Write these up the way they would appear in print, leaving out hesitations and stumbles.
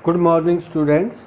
Good morning, students.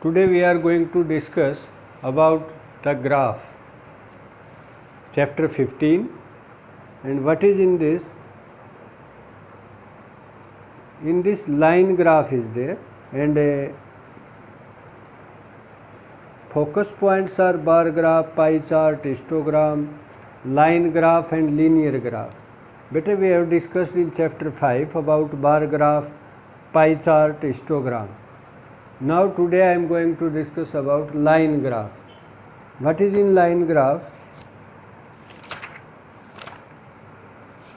Today we are going to discuss about the graph, chapter 15, and what is in this. In this, line graph is there, and focus points are bar graph, pie chart, histogram, line graph and linear graph. Better we have discussed in chapter 5 about bar graph, pie chart, histogram. Now today I am going to discuss about line graph. What is in line graph?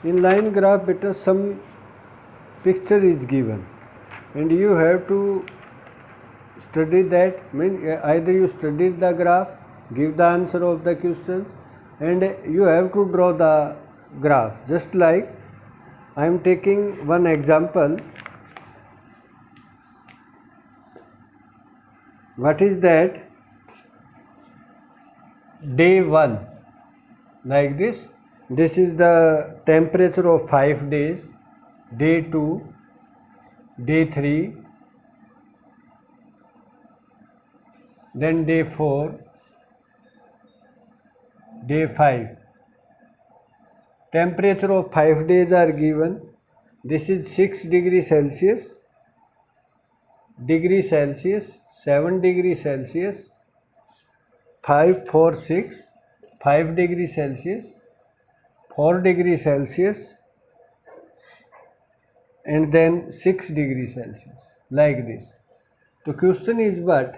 In line graph, better some picture is given and you have to study that. Either you study the graph, give the answer of the questions, and you have to draw the graph. Just like I am taking one example. What is that? Day 1, like this. This is the temperature of 5 days. Day 2, day 3, then day 4, day 5. Temperature of 5 days are given. This is 6 degrees Celsius, 7 degrees Celsius, 5, 4, 6, 5 degrees Celsius, 4 degrees Celsius, and then 6 degrees Celsius, like this. The question is what?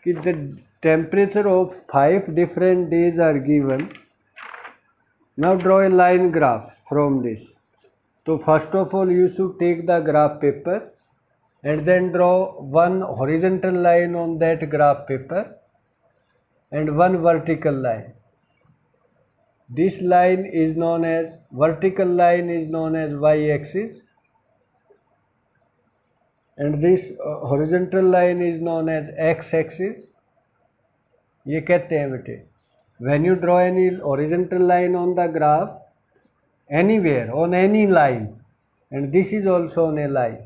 The temperature of 5 different days are given. Now draw a line graph from this. So first of all you should take the graph paper and then draw one horizontal line on that graph paper and one vertical line. This line is known as, vertical line is known as y-axis, and this horizontal line is known as x-axis. ये कहते हैं बेटे, when you draw any horizontal line on the graph, anywhere on any line, and this is also on a line,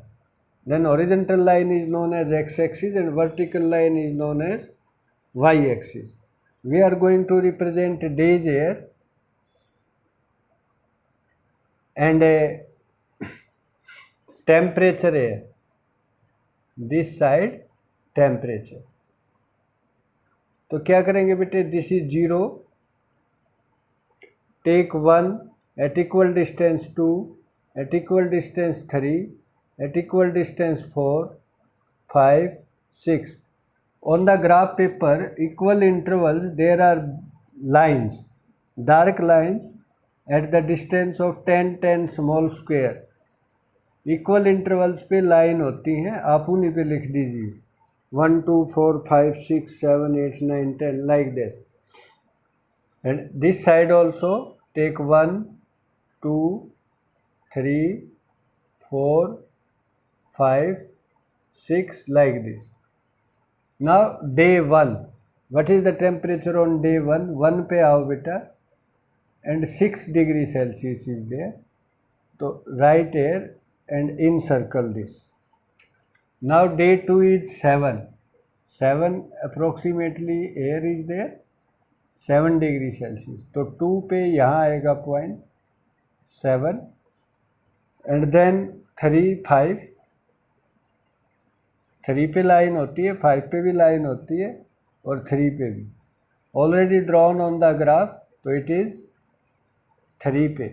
then horizontal line is known as x-axis and vertical line is known as y-axis. We are going to represent days here and a temperature here. This side temperature. तो क्या करेंगे बेटे? This is 0, take 1, at equal distance 2, at equal distance 3, at equal distance 4, 5, 6. On the graph paper, equal intervals, there are lines, dark lines at the distance of 10, 10 small square. Equal intervals पे line होती हैं, आप उन्हीं पे लिख दीजिए 1, 2, 4, 5, 6, 7, 8, 9, 10, like this. And this side also take 1, 2, 3, 4, 5, 6, like this. Now day 1, what is the temperature on day 1? 1 पे आओ बेटा, and 6 degrees Celsius is there. So write here and encircle this. Now day 2 is 7. 7 approximately air is there, 7 degrees Celsius. तो 2 पे यहाँ आएगा point 7, and then 3, 5. 3 पे line होती है, 5 पे भी लाइन होती है और 3 पे भी. Already drawn on the graph, तो it is 3 पे.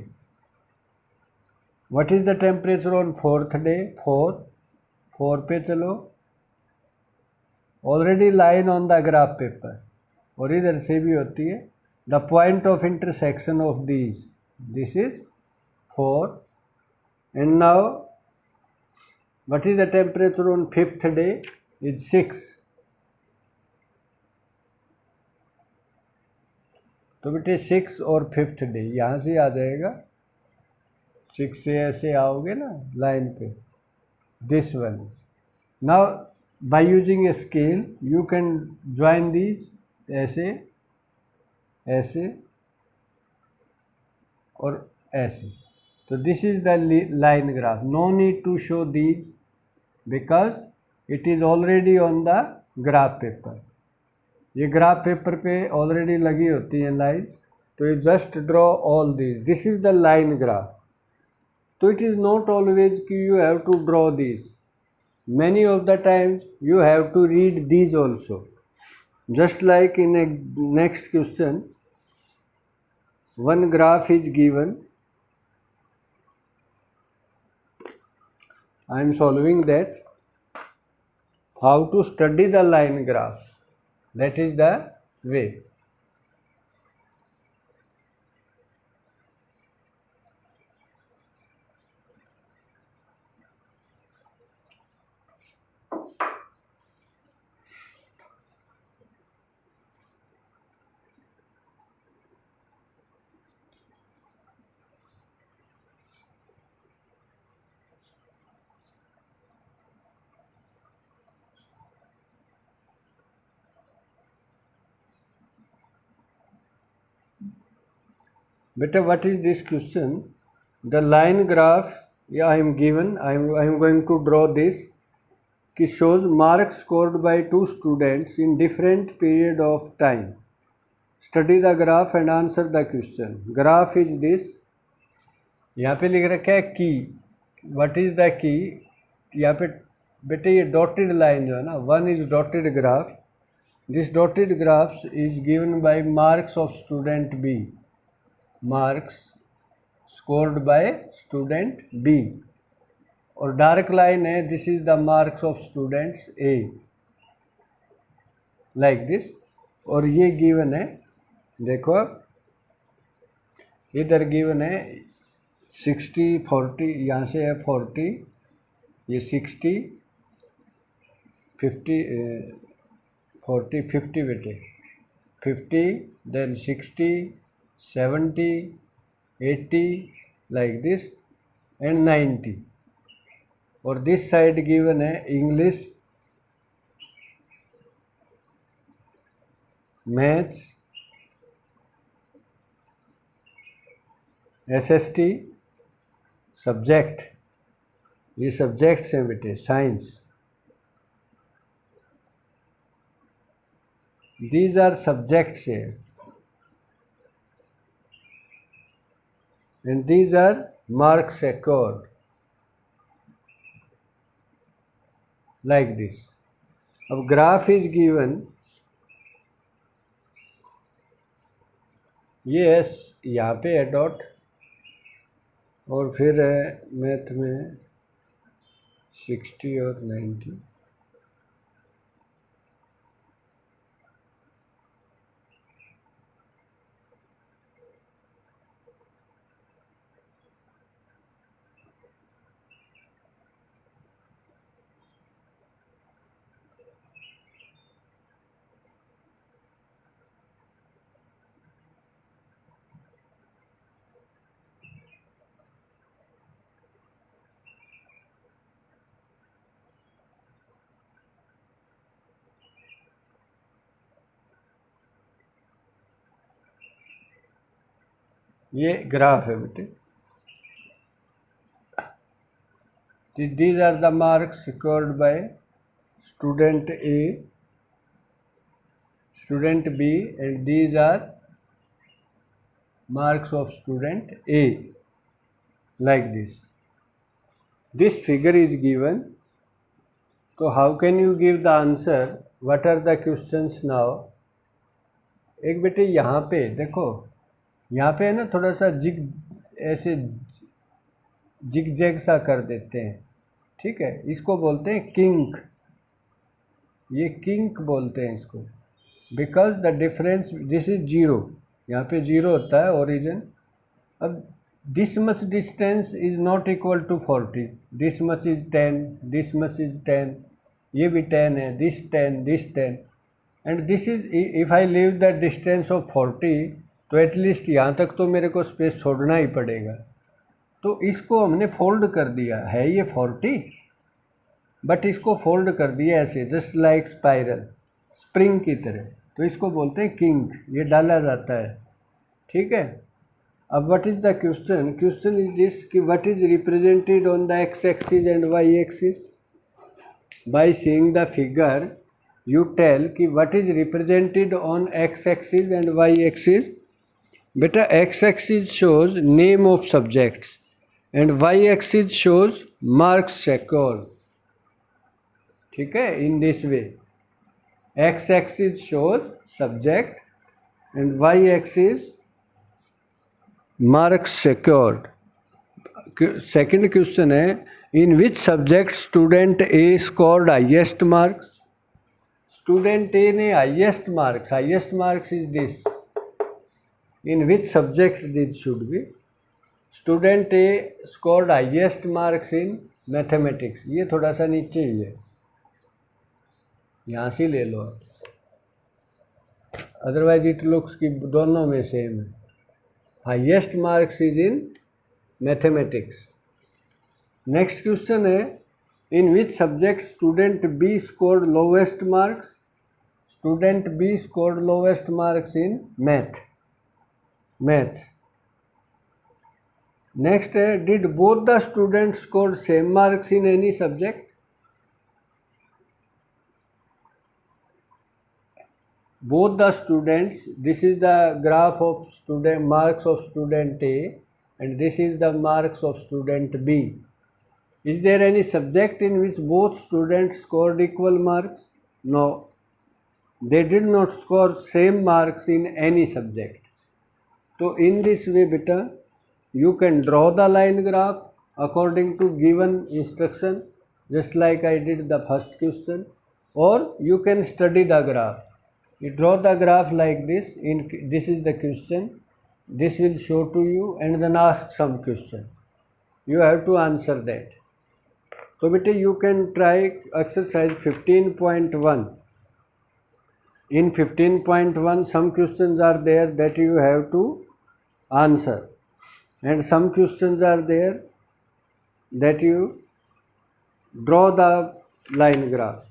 What is the temperature on 4th day? 4 पे चलो. Already line on the graph paper, और इधर से भी होती है. The point of intersection of these, this is 4. And now what is the temperature on 5th day? Is 6. तो बेटे 6 और 5th डे यहाँ से आ जाएगा. 6 से ऐसे आओगे ना लाइन पे, this one. Now by using a scale you can join these, ऐसे ऐसे और ऐसे. तो this is the line graph. No need to show these. Because it is already on the graph paper. ये ग्राफ पेपर पे already लगी होती हैं लाइन्स, तो you just draw all this is the line graph. तो it is not always कि you have to draw this, many of the times you have to read these also. Just like in a next question, one graph is given, I am solving that. How to study the line graph, that is the way. Beta, what is this question? The line graph, yeah, I am given, I am going to draw this, कि shows marks scored by two students in different period of time. Study the graph and answer the question. Graph is this, यहाँ पे लिख रखा है की, what is the key? यहाँ पे बेटे ये डॉटेड लाइन जो है ना, one is dotted graph, this dotted graphs is given by marks of student B, marks scored by student B, और डार्क लाइन है this is the marks of students A, like this. और ये given है, देखो इधर given है 60 40, यहाँ से है 40, ये 60 50 40 50 बेटे 50, देन 60 70 80 लाइक दिस एंड 90। और दिस साइड गिवन है इंग्लिश, मैथ्स, एसएसटी, सब्जेक्ट, ये सब्जेक्ट्स हैं बेटे, साइंस, दीज आर सब्जेक्ट्स है, and these are marks accord, like this. अब ग्राफ इज गिवन, ये है यहाँ पे है डॉट, और फिर है मैथ में 60 और 90, ये ग्राफ है बेटे। These are the marks scored by student A, student B, and these are marks of student A, like this. This figure is given. So how can you give the answer? What are the questions now? एक बेटे यहाँ पे देखो, यहाँ पे है ना थोड़ा सा जिग, ऐसे जिग जैग सा कर देते हैं, ठीक है, इसको बोलते हैं किंक, ये किंक बोलते हैं इसको, because the difference, this is zero, यहाँ पे जीरो होता है ओरिजिन। अब this much distance is not equal to 40, this much is 10, this much is 10, ये भी 10 है, this 10, this 10, and this is, if I leave the distance of 40, तो at least यहाँ तक तो मेरे को स्पेस छोड़ना ही पड़ेगा। तो इसको हमने फोल्ड कर दिया है, ये 40, बट इसको फोल्ड कर दिया ऐसे, जस्ट लाइक स्पाइरल, स्प्रिंग की तरह, तो इसको बोलते हैं किंक, ये डाला जाता है, ठीक है। अब what is the question? Question is this कि what is represented on the X axis and Y axis? by seeing the figure you tell कि what is represented on x axis and y axis. बेटा x axis shows name of subjects and y axis shows marks secured. ठीक है, in this way x axis shows subject and y axis marks secured. Second question है in which subject student A scored highest marks. Student A ने highest marks is this. In which subject this should be. Student A scored highest marks in mathematics. ये थोड़ा सा नीचे ही है, यहाँ से ले लो आप, अदरवाइज इट लुक्स कि दोनों में सेम है. Highest marks is in mathematics. Next question है in which subject student B scored lowest marks. Student B scored lowest marks in maths. Next है did both the student scored same marks in any subject. Both the students, this is the graph of student marks of student A and this is the marks of student B. Is there any subject in which both students scored equal marks? No, they did not score same marks in any subject. So in this way beta you can draw the line graph according to given instruction, just like I did the first question, or you can study the graph. You draw the graph like this. This is the question. This will show to you and then ask some questions. You have to answer that. So beta you can try exercise 15.1. In 15.1 some questions are there that you have to answer and some questions are there that you draw the line graph.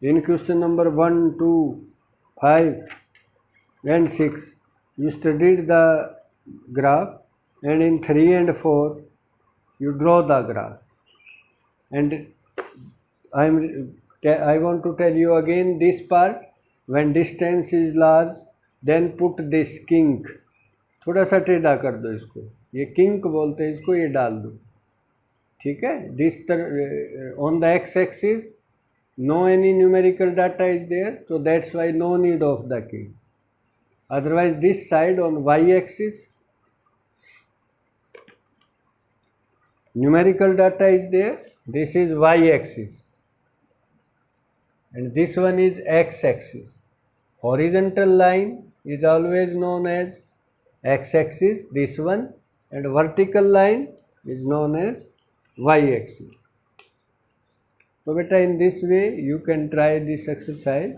In question number 1, 2, 5 and 6 you studied the graph and in 3 and 4 you draw the graph. And I want to tell you again this part. When distance is large then put this kink. थोड़ा सा टेढ़ा कर दो इसको, ये kink बोलते हैं इसको, ये डाल दो. ठीक है, this on the x axis no any numerical data is there, so that's why no need of the key. Otherwise this side on y axis numerical data is there, this is y axis and this one is x axis. Horizontal line is always known as x axis, this one, and vertical line is known as y axis. So beta in this way you can try this exercise